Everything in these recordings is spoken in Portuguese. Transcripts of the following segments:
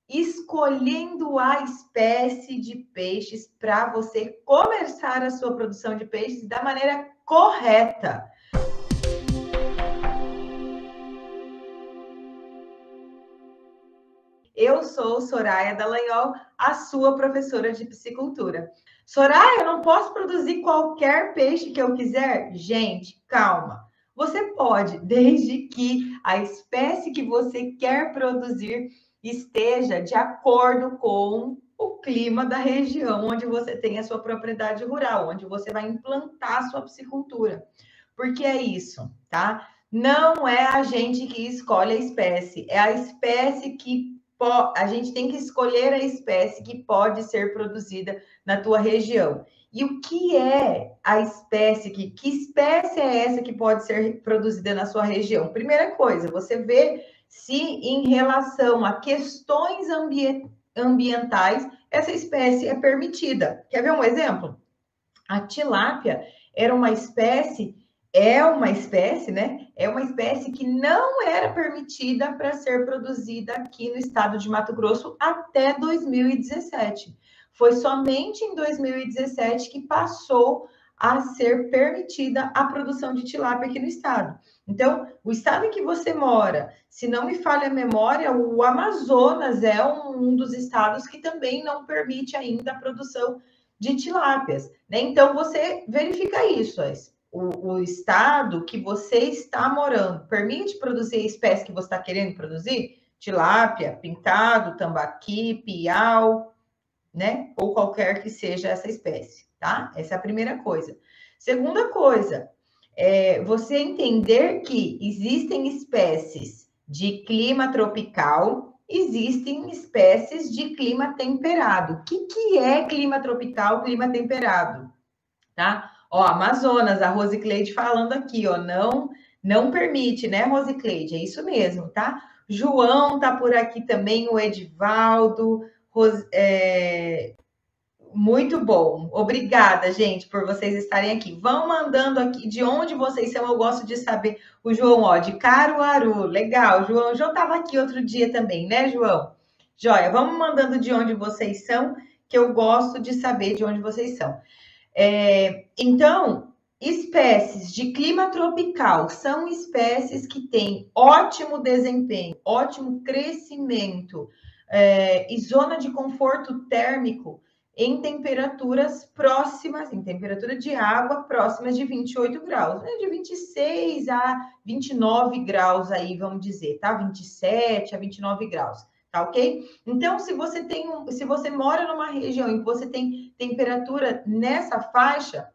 escolhendo a espécie de peixes para você começar a sua produção de peixes da maneira correta. Eu sou Soraya Dallagnol, a sua professora de piscicultura. Soraya, eu não posso produzir qualquer peixe que eu quiser? Gente, calma. Você pode, desde que a espécie que você quer produzir esteja de acordo com o clima da região onde você tem a sua propriedade rural, onde você vai implantar a sua piscicultura. Porque é isso, tá? Não é a gente que escolhe a espécie, é a espécie que a gente tem que escolher a espécie que pode ser produzida na tua região. E o que é a espécie que espécie é essa que pode ser produzida na sua região? Primeira coisa, você vê se em relação a questões ambientais essa espécie é permitida. Quer ver um exemplo? A tilápia era uma espécie, né? É uma espécie que não era permitida para ser produzida aqui no estado de Mato Grosso até 2017. Foi somente em 2017 que passou a ser permitida a produção de tilápia aqui no estado. Então, o estado em que você mora, se não me falha a memória, o Amazonas é um dos estados que também não permite ainda a produção de tilápias, né? Então, você verifica isso. O estado que você está morando permite produzir a espécie que você está querendo produzir? Tilápia, pintado, tambaqui, piau, né? Ou qualquer que seja essa espécie, tá? Essa é a primeira coisa. Segunda coisa, você entender que existem espécies de clima tropical, existem espécies de clima temperado. O que é clima tropical, clima temperado? Tá? Ó, Amazonas, a Rosicleide falando aqui, ó, não permite, né, Rosicleide? É isso mesmo, tá? João tá por aqui também, o Edivaldo, muito bom. Obrigada, gente, por vocês estarem aqui. Vão mandando aqui de onde vocês são. Eu gosto de saber. O João, ó, de Caruaru. Legal, João. O João estava aqui outro dia também, né, João? Joia, vamos mandando de onde vocês são, que eu gosto de saber de onde vocês são. Então, espécies de clima tropical são espécies que têm ótimo desempenho, ótimo crescimento e zona de conforto térmico em temperaturas próximas, em temperatura de água próximas de 28 graus, né? De 26 a 29 graus aí, vamos dizer, tá? 27 a 29 graus, tá ok? Então, se você mora numa região em que você tem temperatura nessa faixa,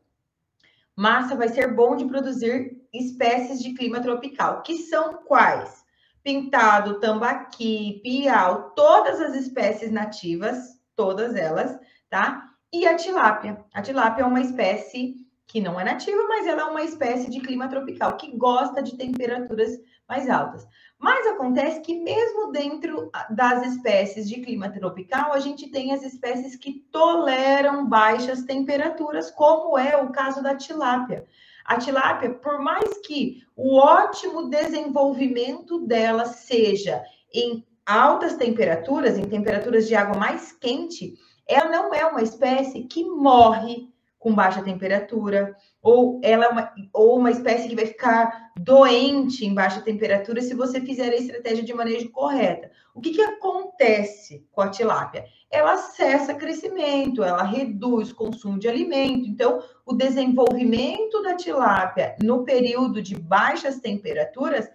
massa vai ser bom de produzir espécies de clima tropical, que são quais? Pintado, tambaqui, piau, todas as espécies nativas, todas elas, tá? E a tilápia. A tilápia é uma espécie que não é nativa, mas ela é uma espécie de clima tropical, que gosta de temperaturas mais altas. Mas acontece que mesmo dentro das espécies de clima tropical, a gente tem as espécies que toleram baixas temperaturas, como é o caso da tilápia. A tilápia, por mais que o ótimo desenvolvimento dela seja em altas temperaturas, em temperaturas de água mais quente, ela não é uma espécie que morre com baixa temperatura, ou ela ou uma espécie que vai ficar doente em baixa temperatura se você fizer a estratégia de manejo correta. O que acontece com a tilápia? Ela cessa crescimento, ela reduz o consumo de alimento. Então, o desenvolvimento da tilápia no período de baixas temperaturas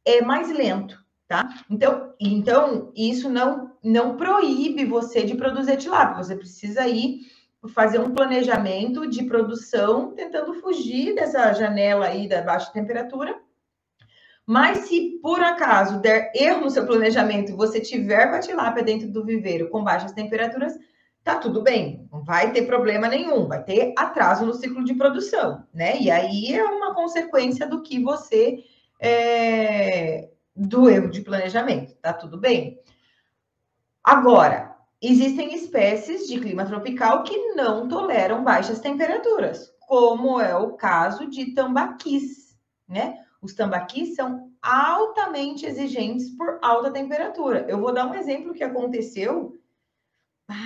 é mais lento, tá? Então isso não proíbe você de produzir tilápia. Você precisa ir fazer um planejamento de produção, tentando fugir dessa janela aí da baixa temperatura. Mas se por acaso der erro no seu planejamento e você tiver com a tilápia dentro do viveiro com baixas temperaturas, tá tudo bem, não vai ter problema nenhum, vai ter atraso no ciclo de produção, né? E aí é uma consequência do que você do erro de planejamento, tá tudo bem? Agora, existem espécies de clima tropical que não toleram baixas temperaturas, como é o caso de tambaquis, né? Os tambaquis são altamente exigentes por alta temperatura. Eu vou dar um exemplo que aconteceu,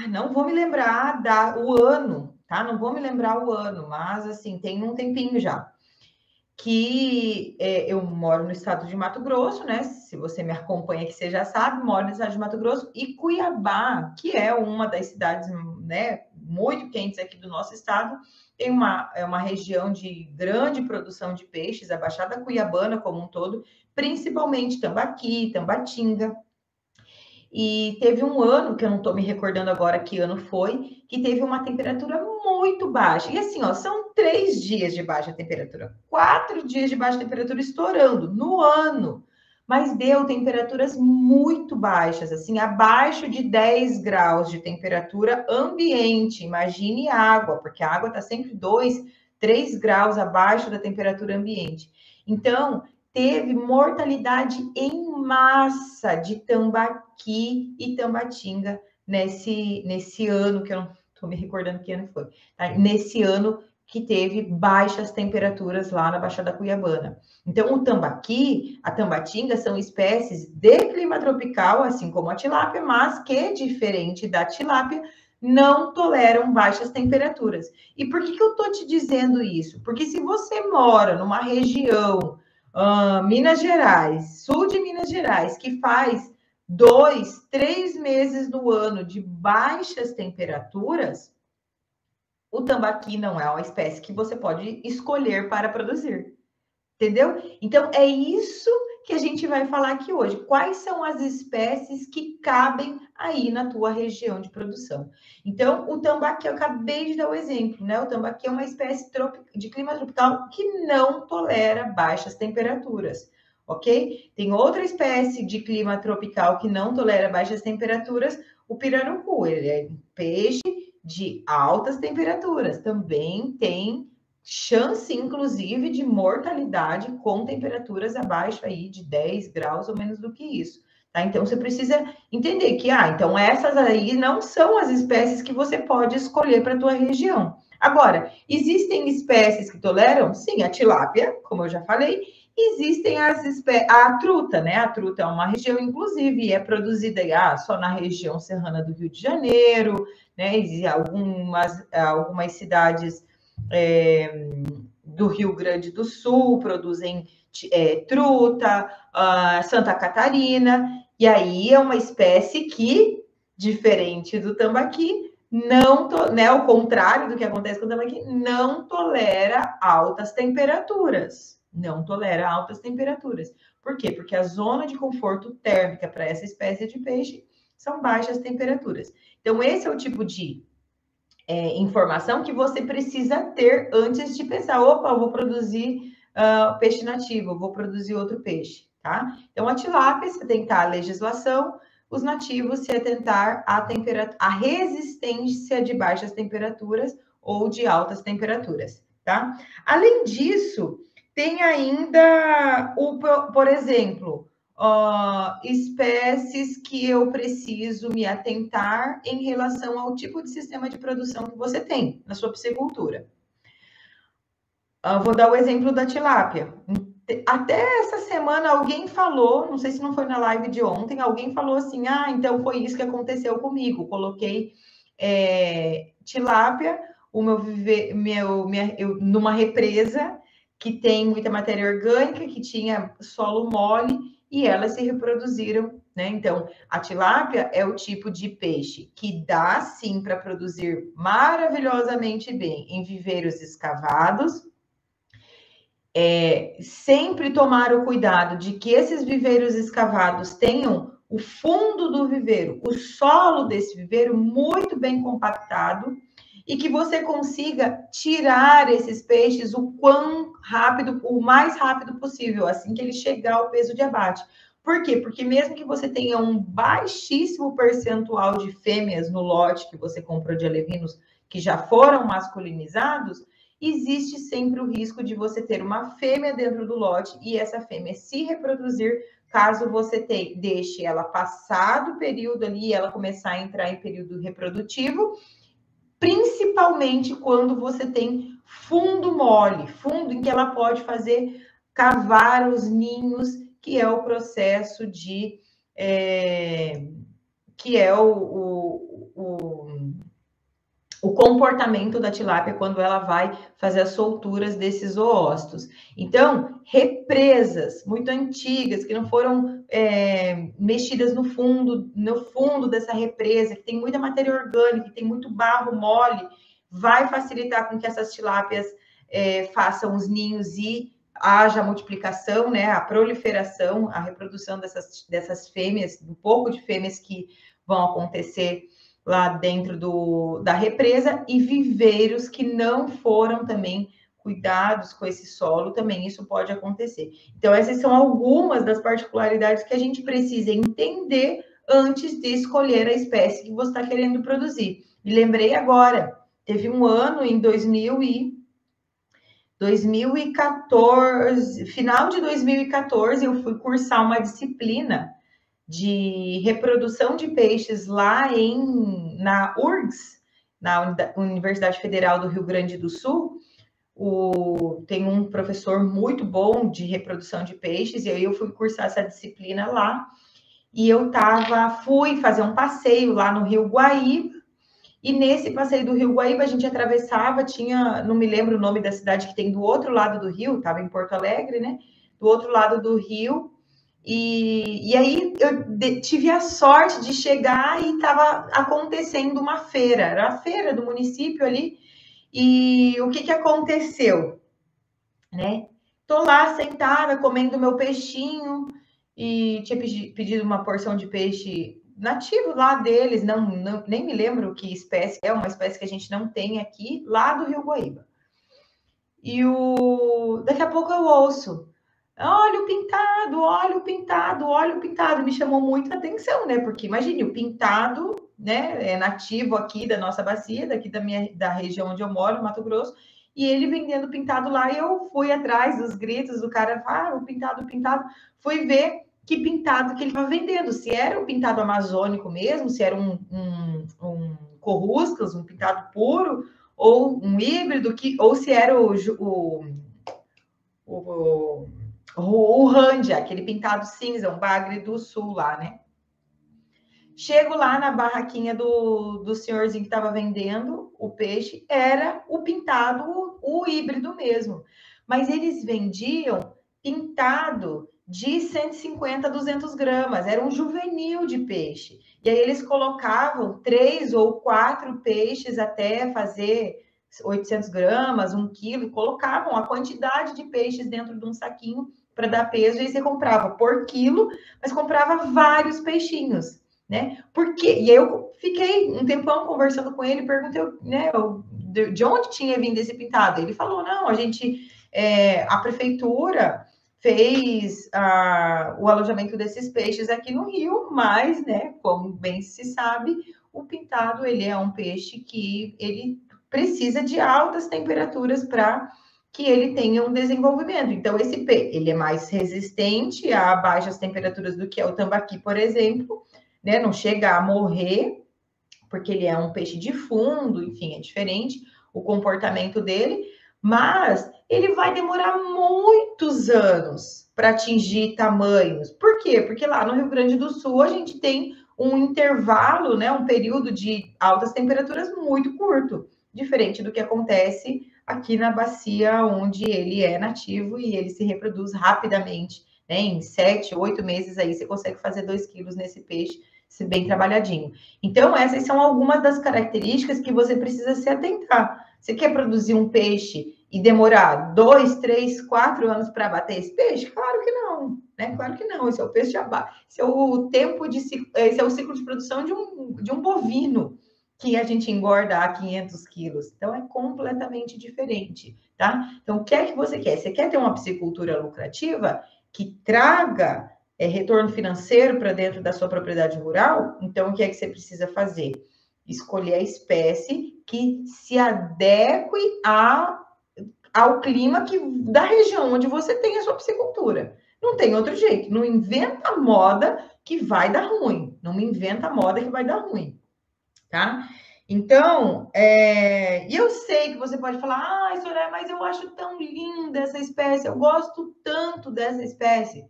não vou me lembrar o ano, tá? Não vou me lembrar o ano, mas assim, tem um tempinho já. Eu moro no estado de Mato Grosso, né? Se você me acompanha aqui, você já sabe, moro no estado de Mato Grosso, e Cuiabá, que é uma das cidades, né, muito quentes aqui do nosso estado, tem uma região de grande produção de peixes, a Baixada Cuiabana como um todo, principalmente Tambaqui, Tambatinga. E teve um ano, que eu não estou me recordando agora que ano foi, que teve uma temperatura muito baixa. E assim, ó, são 3 dias de baixa temperatura, 4 dias de baixa temperatura estourando no ano. Mas deu temperaturas muito baixas, assim, abaixo de 10 graus de temperatura ambiente. Imagine água, porque a água está sempre 2, 3 graus abaixo da temperatura ambiente. Então, teve mortalidade em massa de tambaqui e tambatinga nesse ano, que eu não estou me recordando que ano foi, tá? Nesse ano que teve baixas temperaturas lá na Baixada Cuiabana. Então, o tambaqui, a tambatinga são espécies de clima tropical, assim como a tilápia, mas que, diferente da tilápia, não toleram baixas temperaturas. E por que eu estou te dizendo isso? Porque se você mora numa região Minas Gerais, sul de Minas Gerais, que faz 2, 3 meses do ano de baixas temperaturas, o tambaqui não é uma espécie que você pode escolher para produzir. Entendeu? Então, é isso que a gente vai falar aqui hoje. Quais são as espécies que cabem aí na tua região de produção? Então, o tambaqui, eu acabei de dar o exemplo, né? O tambaqui é uma espécie de clima tropical que não tolera baixas temperaturas, ok? Tem outra espécie de clima tropical que não tolera baixas temperaturas, o pirarucu. Ele é um peixe de altas temperaturas. Também tem chance, inclusive, de mortalidade com temperaturas abaixo aí de 10 graus ou menos do que isso, tá? Então, você precisa entender que, então essas aí não são as espécies que você pode escolher para a tua região. Agora, existem espécies que toleram? Sim, a tilápia, como eu já falei, existem a truta, né? A truta é uma região, inclusive, é produzida só na região serrana do Rio de Janeiro, né? E algumas cidades do Rio Grande do Sul produzem truta, Santa Catarina, e aí é uma espécie que, diferente do tambaqui, ao contrário do que acontece com o tambaqui, não tolera altas temperaturas. Não tolera altas temperaturas. Por quê? Porque a zona de conforto térmica para essa espécie de peixe são baixas temperaturas. Então, esse é o tipo de informação que você precisa ter antes de pensar, opa, eu vou produzir peixe nativo, eu vou produzir outro peixe, tá? Então, a tilápia, se atentar à legislação, os nativos se atentar à resistência de baixas temperaturas ou de altas temperaturas, tá? Além disso, tem ainda, por exemplo, espécies que eu preciso me atentar em relação ao tipo de sistema de produção que você tem na sua piscicultura. Vou dar o exemplo da tilápia. Até essa semana alguém falou, não sei se não foi na live de ontem, alguém falou assim, então foi isso que aconteceu comigo. Coloquei tilápia, numa represa que tem muita matéria orgânica, que tinha solo mole, e elas se reproduziram, né? Então, a tilápia é o tipo de peixe que dá sim para produzir maravilhosamente bem em viveiros escavados. Sempre tomar o cuidado de que esses viveiros escavados tenham o fundo do viveiro, o solo desse viveiro muito bem compactado, e que você consiga tirar esses peixes o mais rápido possível, assim que ele chegar ao peso de abate. Por quê? Porque mesmo que você tenha um baixíssimo percentual de fêmeas no lote que você comprou de alevinos que já foram masculinizados, existe sempre o risco de você ter uma fêmea dentro do lote e essa fêmea se reproduzir caso você deixe ela passar do período ali e ela começar a entrar em período reprodutivo, principalmente quando você tem fundo mole, fundo em que ela pode cavar os ninhos que é o processo de... que é o comportamento da tilápia quando ela vai fazer as solturas desses oócitos. Então, represas muito antigas, que não foram mexidas no fundo dessa represa, que tem muita matéria orgânica, que tem muito barro mole, vai facilitar com que essas tilápias façam os ninhos e haja a multiplicação, né, a proliferação, a reprodução dessas fêmeas, um pouco de fêmeas que vão acontecer lá dentro da represa, e viveiros que não foram também cuidados com esse solo, também isso pode acontecer. Então, essas são algumas das particularidades que a gente precisa entender antes de escolher a espécie que você está querendo produzir. E lembrei agora, teve um ano em 2014, final de 2014, eu fui cursar uma disciplina de reprodução de peixes lá na URGS, na Universidade Federal do Rio Grande do Sul. Tem um professor muito bom de reprodução de peixes, e aí eu fui cursar essa disciplina lá, e eu fui fazer um passeio lá no Rio Guaíba, e nesse passeio do Rio Guaíba a gente atravessava, não me lembro o nome da cidade que tem do outro lado do rio, estava em Porto Alegre, né? Do outro lado do rio, e aí eu tive a sorte de chegar e estava acontecendo uma feira, era a feira do município ali, e o que aconteceu, né? Tô lá sentada, comendo meu peixinho, e tinha pedido uma porção de peixe nativo lá deles, nem me lembro que espécie é, uma espécie que a gente não tem aqui, lá do Rio Guaíba. E daqui a pouco eu ouço: olha o pintado, olha o pintado, olha o pintado. Me chamou muita atenção, né? Porque imagine, o pintado, né, é nativo aqui da nossa bacia, daqui da região onde eu moro, Mato Grosso, e ele vendendo pintado lá, e eu fui atrás dos gritos do cara, o pintado, fui ver que pintado que ele estava vendendo, se era o pintado amazônico mesmo, se era um coruscas, um pintado puro, ou um híbrido, ou se era o Randia, aquele pintado cinza, um bagre do sul lá, né? Chego lá na barraquinha do senhorzinho que estava vendendo o peixe, era o pintado, o híbrido mesmo. Mas eles vendiam pintado de 150 a 200 gramas, era um juvenil de peixe. E aí eles colocavam 3 ou 4 peixes até fazer 800 gramas, 1 quilo, colocavam a quantidade de peixes dentro de um saquinho para dar peso, e aí você comprava por quilo, mas comprava vários peixinhos, né? Por quê? E eu fiquei um tempão conversando com ele, perguntei, né, de onde tinha vindo esse pintado. Ele falou, não, a prefeitura fez o alojamento desses peixes aqui no Rio, mas, né, como bem se sabe, o pintado, ele é um peixe que ele precisa de altas temperaturas para que ele tenha um desenvolvimento. Então, esse peixe, ele é mais resistente a baixas temperaturas do que é o tambaqui, por exemplo, né? Não chega a morrer, porque ele é um peixe de fundo, enfim, é diferente o comportamento dele, mas ele vai demorar muitos anos para atingir tamanhos. Por quê? Porque lá no Rio Grande do Sul a gente tem um intervalo, né, um período de altas temperaturas muito curto, diferente do que acontece aqui na bacia, onde ele é nativo e ele se reproduz rapidamente, né? Em 7, 8 meses aí você consegue fazer 2 quilos nesse peixe, se bem trabalhadinho. Então, essas são algumas das características que você precisa se atentar. Você quer produzir um peixe e demorar 2, 3, 4 anos para abater esse peixe? Claro que não, né? Claro que não. Esse é o peixe de abate. Esse é o ciclo de produção de um bovino que a gente engorda a 500 quilos. Então, é completamente diferente, tá? Então, o que é que você quer? Você quer ter uma piscicultura lucrativa que traga retorno financeiro para dentro da sua propriedade rural? Então, o que é que você precisa fazer? Escolher a espécie que se adeque ao clima da região onde você tem a sua piscicultura. Não tem outro jeito. Não inventa moda que vai dar ruim. Não me inventa moda que vai dar ruim, tá? Então, e eu sei que você pode falar, Soraya, mas eu acho tão linda essa espécie, eu gosto tanto dessa espécie.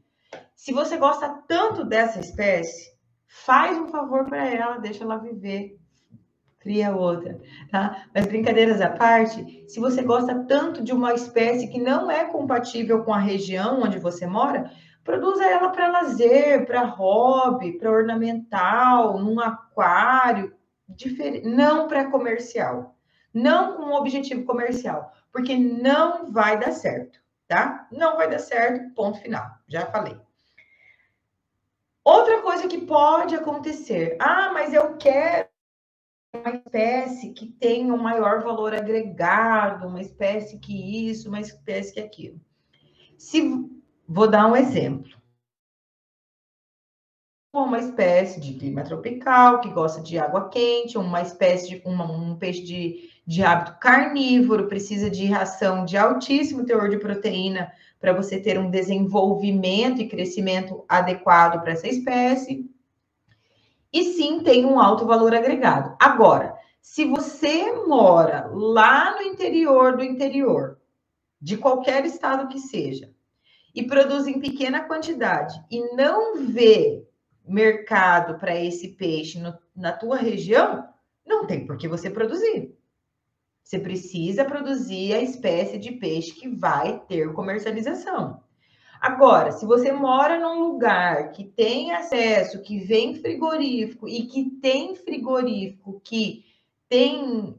Se você gosta tanto dessa espécie, faz um favor para ela, deixa ela viver, cria outra, tá? Mas brincadeiras à parte, se você gosta tanto de uma espécie que não é compatível com a região onde você mora, produza ela para lazer, para hobby, para ornamental, num aquário, não para comercial. Não com um objetivo comercial, porque não vai dar certo, tá? Não vai dar certo, ponto final. Já falei. Outra coisa que pode acontecer, mas eu quero uma espécie que tenha um maior valor agregado, uma espécie que isso, uma espécie que aquilo. Vou dar um exemplo. Uma espécie de clima tropical, que gosta de água quente, uma espécie de um peixe de hábito carnívoro, precisa de ração de altíssimo teor de proteína para você ter um desenvolvimento e crescimento adequado para essa espécie. E sim, tem um alto valor agregado. Agora, se você mora lá no interior do interior, de qualquer estado que seja, e produz em pequena quantidade e não vê mercado para esse peixe na tua região, não tem por que você produzir. Você precisa produzir a espécie de peixe que vai ter comercialização. Agora, se você mora num lugar que tem acesso, que vem frigorífico e que tem frigorífico que tem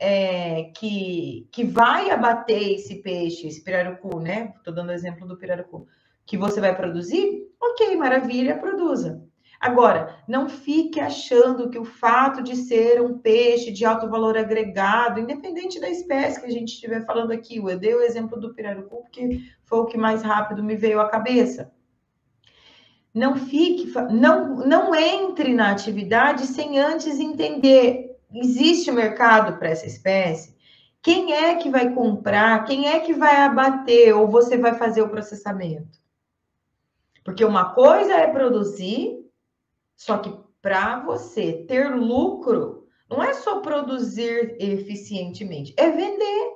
que vai abater esse peixe, esse pirarucu, né? Estou dando o exemplo do pirarucu, que você vai produzir, ok, maravilha, produza. Agora, não fique achando que o fato de ser um peixe de alto valor agregado, independente da espécie que a gente estiver falando aqui, eu dei o exemplo do pirarucu, porque foi o que mais rápido me veio à cabeça. Não entre na atividade sem antes entender, existe mercado para essa espécie? Quem é que vai comprar? Quem é que vai abater? Ou você vai fazer o processamento? Porque uma coisa é produzir, só que para você ter lucro, não é só produzir eficientemente, é vender.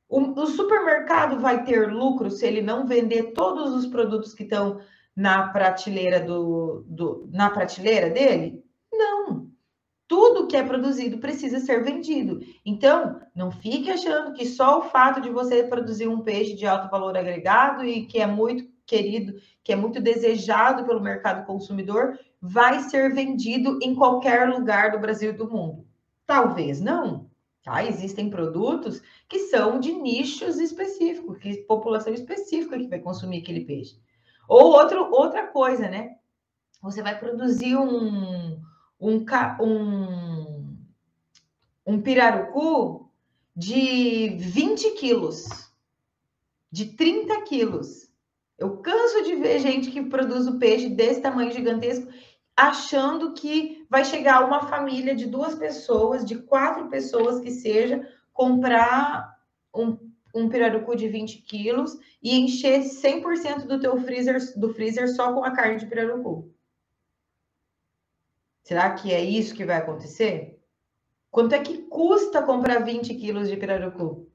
O supermercado vai ter lucro se ele não vender todos os produtos que estão na prateleira na prateleira dele? Não. Tudo que é produzido precisa ser vendido. Então, não fique achando que só o fato de você produzir um peixe de alto valor agregado e que é muito querido, que é muito desejado pelo mercado consumidor, vai ser vendido em qualquer lugar do Brasil e do mundo. Talvez não. Tá? Existem produtos que são de nichos específicos, que população específica que vai consumir aquele peixe. Ou outra coisa, né? Você vai produzir um pirarucu de 20 quilos, de 30 quilos. Eu canso de ver gente que produz o peixe desse tamanho gigantesco, achando que vai chegar uma família de 2 pessoas, de 4 pessoas que seja, comprar um pirarucu de 20 quilos e encher 100% do teu freezer só com a carne de pirarucu. Será que é isso que vai acontecer? Quanto é que custa comprar 20 quilos de pirarucu?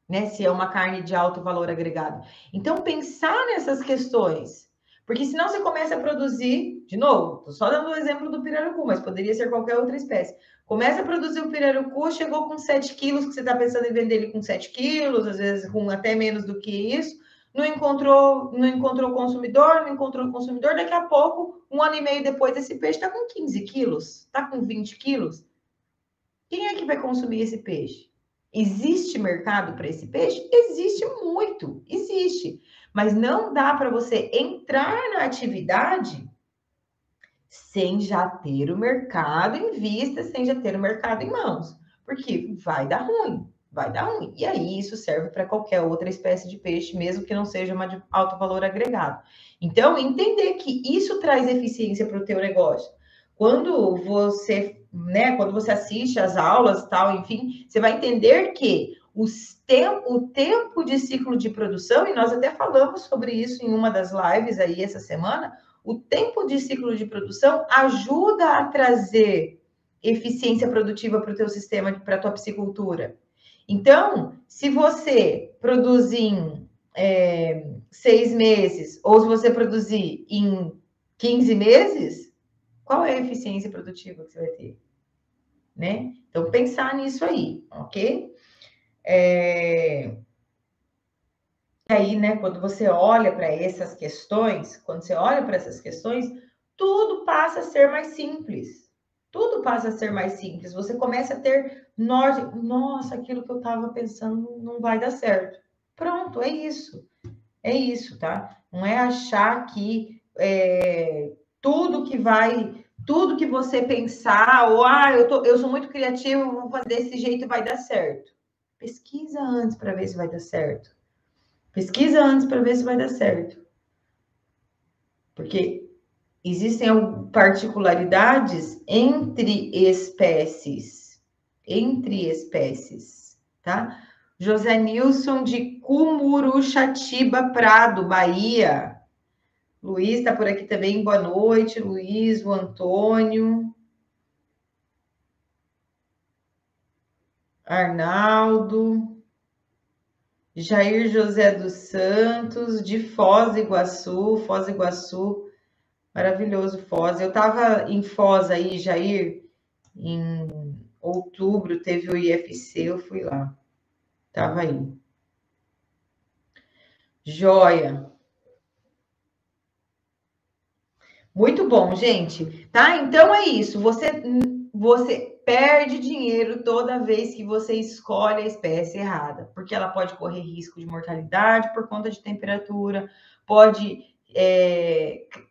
Né? Se é uma carne de alto valor agregado. Então, pensar nessas questões. Porque senão você começa a produzir, de novo, estou só dando o exemplo do pirarucu, mas poderia ser qualquer outra espécie. Começa a produzir o pirarucu, chegou com 7 quilos, que você está pensando em vender ele com 7 quilos, às vezes com até menos do que isso. Não encontrou consumidor, daqui a pouco, um ano e meio depois, esse peixe está com 15 quilos, está com 20 quilos. Quem é que vai consumir esse peixe? Existe mercado para esse peixe? Existe muito, existe. Mas não dá para você entrar na atividade sem já ter o mercado em vista, sem já ter o mercado em mãos. Porque vai dar ruim, vai dar ruim. E aí isso serve para qualquer outra espécie de peixe, mesmo que não seja uma de alto valor agregado. Então, entender que isso traz eficiência para o teu negócio. Quando você assiste às aulas e tal, enfim, você vai entender que o tempo de ciclo de produção, e nós até falamos sobre isso em uma das lives aí essa semana, o tempo de ciclo de produção ajuda a trazer eficiência produtiva para o teu sistema, para a tua piscicultura. Então, se você produz em 6 meses, ou se você produzir em 15 meses, qual é a eficiência produtiva que você vai ter? Né? Então, pensar nisso aí, ok? E aí, né, quando você olha para essas questões, tudo passa a ser mais simples. Tudo passa a ser mais simples. Você começa a ter norte. Nossa, aquilo que eu estava pensando não vai dar certo. Pronto, é isso. É isso, tá? Não é achar que tudo que você pensar, ou eu sou muito criativo, vou fazer desse jeito e vai dar certo. Pesquisa antes para ver se vai dar certo. Pesquisa antes para ver se vai dar certo. Porque existem particularidades entre espécies. Entre espécies, tá? José Nilson de Cumuruxatiba Prado, Bahia. Luiz está por aqui também. Boa noite, Luiz, o Antônio. Arnaldo. Jair José dos Santos, de Foz do Iguaçu. Maravilhoso, Foz. Eu estava em Foz aí, Jair, em outubro, teve o IFC, eu fui lá. Estava aí. Joia. Muito bom, gente. Tá? Então é isso. Você perde dinheiro toda vez que você escolhe a espécie errada, porque ela pode correr risco de mortalidade por conta de temperatura, pode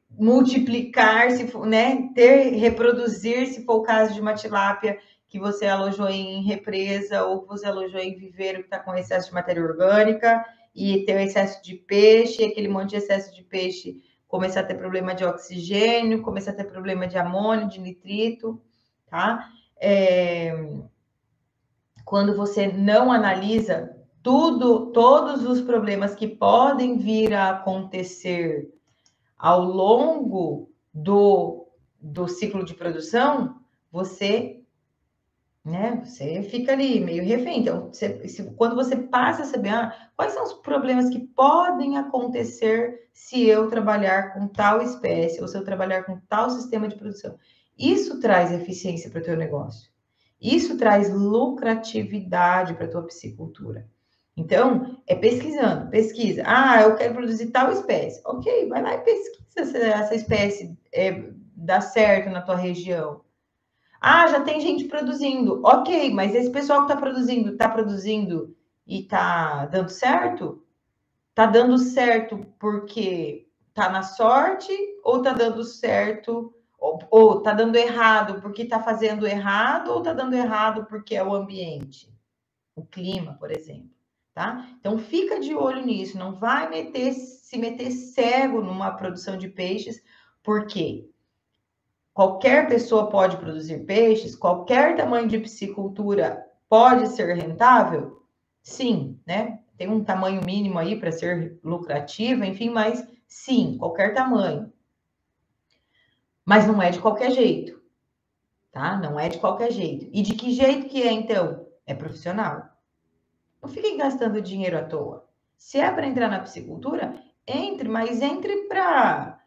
multiplicar, se for, né, reproduzir, se for o caso de uma tilápia que você alojou em represa ou que você alojou em viveiro que está com excesso de matéria orgânica e tem o excesso de peixe, aquele monte de excesso de peixe começar a ter problema de oxigênio, começar a ter problema de amônio, de nitrito, tá? Quando você não analisa todos os problemas que podem vir a acontecer ao longo do ciclo de produção, você fica ali meio refém. Então, quando você passa a saber quais são os problemas que podem acontecer se eu trabalhar com tal espécie ou se eu trabalhar com tal sistema de produção, isso traz eficiência para o teu negócio. Isso traz lucratividade para a tua piscicultura. Então, pesquisando, pesquisa. Eu quero produzir tal espécie. Ok, vai lá e pesquisa se essa espécie dá certo na tua região. Já tem gente produzindo. Ok, mas esse pessoal que está produzindo e está dando certo? Está dando certo porque está na sorte ou está dando certo ou está dando errado porque está fazendo errado ou está dando errado porque é o ambiente, o clima, por exemplo, tá? Então fica de olho nisso, não vai se meter cego numa produção de peixes, porque qualquer pessoa pode produzir peixes, qualquer tamanho de piscicultura pode ser rentável? Sim, né? Tem um tamanho mínimo aí para ser lucrativa, enfim, mas sim, qualquer tamanho. Mas não é de qualquer jeito, tá? Não é de qualquer jeito. E de que jeito que é, então? É profissional. Não fiquem gastando dinheiro à toa. Se é para entrar na piscicultura, entre, mas entre para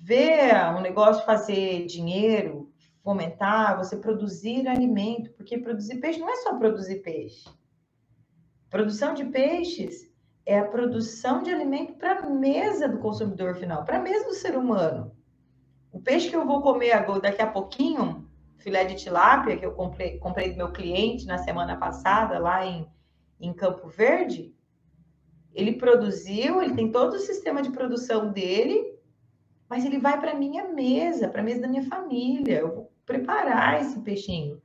ver um negócio fazer dinheiro, fomentar, você produzir alimento, porque produzir peixe não é só produzir peixe. Produção de peixes é a produção de alimento para a mesa do consumidor final, para a mesa do ser humano. O peixe que eu vou comer agora, daqui a pouquinho, filé de tilápia, que eu comprei do meu cliente na semana passada, lá em Campo Verde, ele produziu, ele tem todo o sistema de produção dele, mas ele vai para a minha mesa, para a mesa da minha família. Eu vou preparar esse peixinho.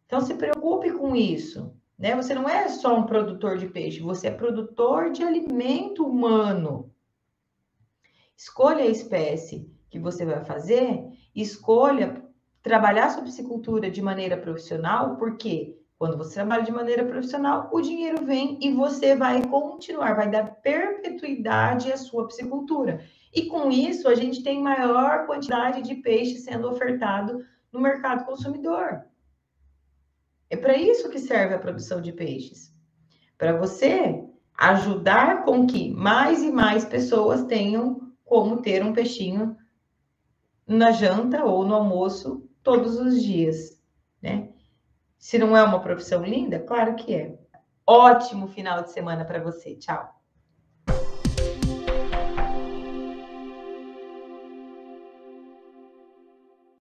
Então, se preocupe com isso, né? Você não é só um produtor de peixe, você é produtor de alimento humano. Escolha a espécie que você vai fazer, escolha trabalhar sua piscicultura de maneira profissional, porque quando você trabalha de maneira profissional, o dinheiro vem e você vai continuar, vai dar perpetuidade à sua piscicultura. E com isso, a gente tem maior quantidade de peixe sendo ofertado no mercado consumidor. É para isso que serve a produção de peixes. Para você ajudar com que mais e mais pessoas tenham como ter um peixinho na janta ou no almoço todos os dias, né? Se não é uma profissão linda, claro que é. Ótimo final de semana para você. Tchau.